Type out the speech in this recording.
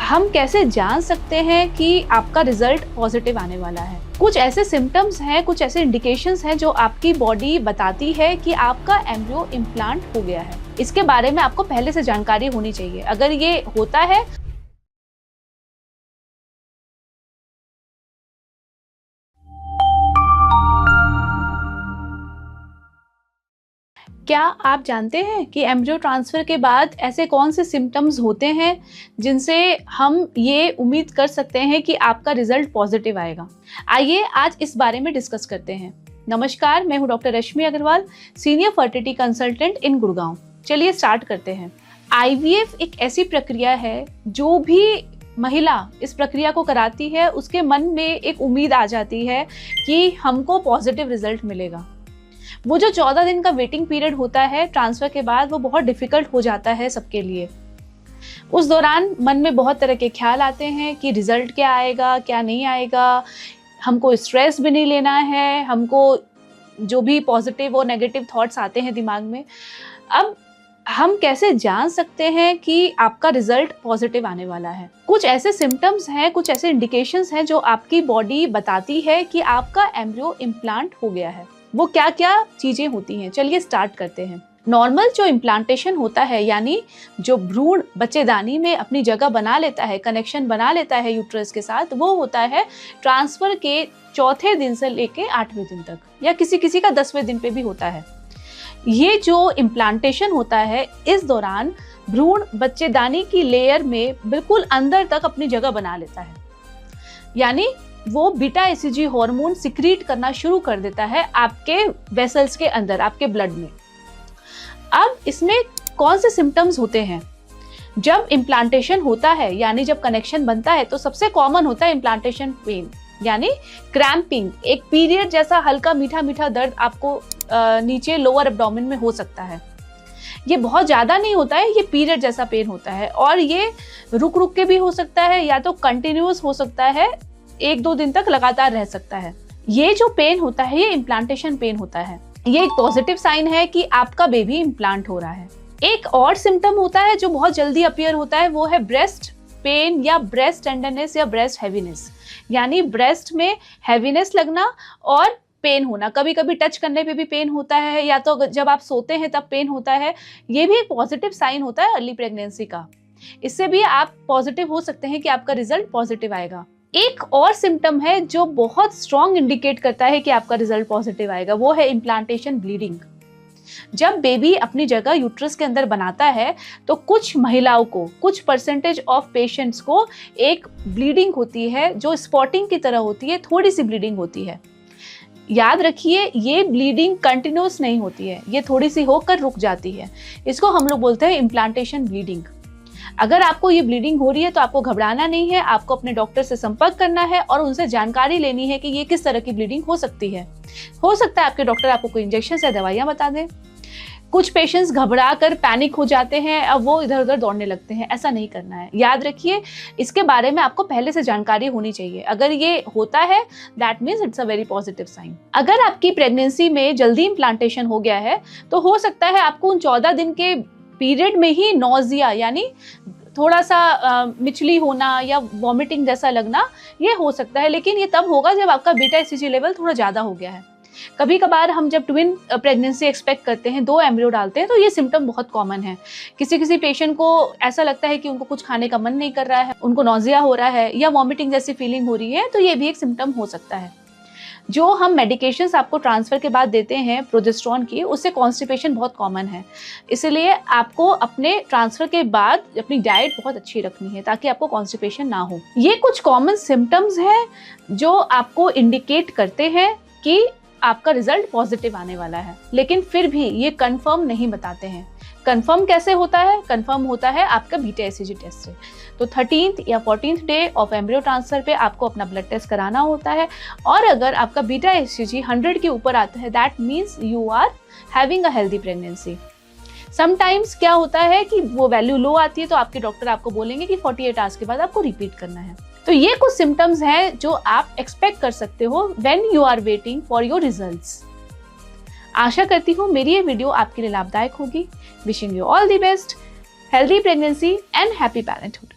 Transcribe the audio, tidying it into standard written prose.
हम कैसे जान सकते हैं कि आपका रिजल्ट पॉजिटिव आने वाला है? कुछ ऐसे सिम्टम्स हैं, कुछ ऐसे इंडिकेशंस हैं जो आपकी बॉडी बताती है कि आपका एम्ब्रियो इम्प्लांट हो गया है। इसके बारे में आपको पहले से जानकारी होनी चाहिए। अगर ये होता है क्या आप जानते हैं कि एम्ब्रियो ट्रांसफ़र के बाद ऐसे कौन से सिम्टम्स होते हैं जिनसे हम ये उम्मीद कर सकते हैं कि आपका रिजल्ट पॉजिटिव आएगा? आइए आज इस बारे में डिस्कस करते हैं। नमस्कार, मैं हूँ doctor Rashmi Agarwal, senior fertility consultant in Gurgaon. चलिए स्टार्ट करते हैं। IVF एक ऐसी प्रक्रिया है, जो भी महिला इस प्रक्रिया को कराती है उसके मन में एक उम्मीद आ जाती है कि हमको पॉजिटिव रिजल्ट मिलेगा। वो जो 14 दिन का वेटिंग पीरियड होता है ट्रांसफ़र के बाद, वो बहुत डिफ़िकल्ट हो जाता है सबके लिए। उस दौरान मन में बहुत तरह के ख्याल आते हैं कि रिज़ल्ट क्या आएगा, क्या नहीं आएगा, हमको स्ट्रेस भी नहीं लेना है, हमको जो भी पॉजिटिव और नेगेटिव थॉट्स आते हैं दिमाग में। अब हम कैसे जान सकते हैं कि आपका रिजल्ट पॉजिटिव आने वाला है? कुछ ऐसे सिम्टम्स हैं, कुछ ऐसे इंडिकेशंस हैं जो आपकी बॉडी बताती है कि आपका एम्ब्रियो इम्प्लांट हो गया है। वो क्या क्या चीजें होती हैं, चलिए स्टार्ट करते हैं। नॉर्मल जो इम्प्लांटेशन होता है, यानी जो भ्रूण बच्चेदानी में अपनी जगह बना लेता है, कनेक्शन बना लेता है यूट्रस के साथ, वो होता है ट्रांसफर के चौथे दिन से लेके 8वें दिन तक, या किसी किसी का 10वें दिन पे भी होता है। ये जो इम्प्लांटेशन होता है, इस दौरान भ्रूण बच्चेदानी की लेयर में बिल्कुल अंदर तक अपनी जगह बना लेता है, यानी वो बीटा एसीजी हार्मोन सिक्रीट करना शुरू कर देता है आपके वेसल्स के अंदर, आपके ब्लड में। अब इसमें कौन से सिम्टम्स होते हैं? जब इम्प्लांटेशन होता है, यानी जब कनेक्शन बनता है, तो सबसे कॉमन होता है इम्प्लांटेशन पेन, यानी क्रैम्पिंग। एक पीरियड जैसा हल्का मीठा मीठा दर्द आपको नीचे लोअर एब्डोमेन में हो सकता है। ये बहुत ज़्यादा नहीं होता है, ये पीरियड जैसा पेन होता है, और ये रुक रुक के भी हो सकता है, या तो कंटिन्यूस हो सकता है, 1-2 दिन तक लगातार रह सकता है। ये जो पेन होता है, ये इम्प्लांटेशन पेन होता है। ये एक पॉजिटिव साइन है कि आपका बेबी इम्प्लांट हो रहा है। एक और सिम्टम होता है जो बहुत जल्दी अपीयर होता है, वो है ब्रेस्ट पेन या ब्रेस्ट टेंडरनेस या ब्रेस्ट हैवीनेस, यानी ब्रेस्ट में हैवीनेस लगना और पेन होना। कभी कभी टच करने पे भी पेन होता है, या तो जब आप सोते हैं तब पेन होता है। ये भी एक पॉजिटिव साइन होता है अर्ली प्रेगनेंसी का। इससे भी आप पॉजिटिव हो सकते हैं कि आपका रिजल्ट पॉजिटिव आएगा। एक और सिम्टम है जो बहुत स्ट्रॉन्ग इंडिकेट करता है कि आपका रिजल्ट पॉजिटिव आएगा, वो है इम्प्लांटेशन ब्लीडिंग। जब बेबी अपनी जगह यूट्रस के अंदर बनाता है, तो कुछ महिलाओं को, कुछ परसेंटेज ऑफ पेशेंट्स को एक ब्लीडिंग होती है जो स्पॉटिंग की तरह होती है, थोड़ी सी ब्लीडिंग होती है। याद रखिए, ये ब्लीडिंग कंटिन्यूस नहीं होती है, ये थोड़ी सी होकर रुक जाती है। इसको हम लोग बोलते हैं इम्प्लांटेशन ब्लीडिंग। अगर आपको ये ब्लीडिंग हो रही है तो आपको घबराना नहीं है, आपको अपने डॉक्टर से संपर्क करना है और उनसे जानकारी लेनी है कि ये किस तरह की ब्लीडिंग हो सकती है। हो सकता है आपके डॉक्टर आपको कोई इंजेक्शन या दवाइयाँ बता दें। कुछ पेशेंट्स घबरा कर पैनिक हो जाते हैं, अब वो इधर उधर दौड़ने लगते हैं। ऐसा नहीं करना है। याद रखिए, इसके बारे में आपको पहले से जानकारी होनी चाहिए। अगर ये होता है, that means it's a very positive sign. अगर आपकी प्रेगनेंसी में जल्दी इम्प्लांटेशन हो गया है, तो हो सकता है आपको उन 14 दिन के पीरियड में ही नॉजिया, यानी थोड़ा सा मिचली होना या वॉमिटिंग जैसा लगना, ये हो सकता है। लेकिन ये तब होगा जब आपका बीटा एसीजी लेवल थोड़ा ज़्यादा हो गया है। कभी कभार हम जब ट्विन प्रेगनेंसी एक्सपेक्ट करते हैं, 2 एम्ब्रियो डालते हैं, तो ये सिम्टम बहुत कॉमन है। किसी किसी पेशेंट को ऐसा लगता है कि उनको कुछ खाने का मन नहीं कर रहा है, उनको नॉजिया हो रहा है या वॉमिटिंग जैसी फीलिंग हो रही है, तो ये भी एक सिम्टम हो सकता है। जो हम मेडिकेशंस आपको ट्रांसफ़र के बाद देते हैं प्रोजेस्टेरॉन की, उससे कॉन्स्टिपेशन बहुत कॉमन है। इसलिए आपको अपने ट्रांसफ़र के बाद अपनी डाइट बहुत अच्छी रखनी है ताकि आपको कॉन्स्टिपेशन ना हो। ये कुछ कॉमन सिम्टम्स हैं जो आपको इंडिकेट करते हैं कि आपका रिजल्ट पॉजिटिव आने वाला है, लेकिन फिर भी ये कंफर्म नहीं बताते हैं। कंफर्म कैसे होता है? कंफर्म होता है आपका बीटा एसीजी टेस्ट से। तो 13th या 14th day of embryo transfer पे आपको अपना ब्लड टेस्ट कराना होता है, और अगर आपका बीटा एसीजी 100 के ऊपर आता है, that means you are having a healthy pregnancy. Sometimes क्या होता है कि वो वैल्यू लो आती है, तो आपके डॉक्टर आपको बोलेंगे कि 48 आवर्स के बाद आपको रिपीट करना है। तो ये कुछ सिम्टम्स हैं जो आप एक्सपेक्ट कर सकते हो when you are waiting for your results. आशा करती हूँ मेरी ये वीडियो आपके लिए लाभदायक होगी। Wishing you all the best, healthy pregnancy and happy parenthood.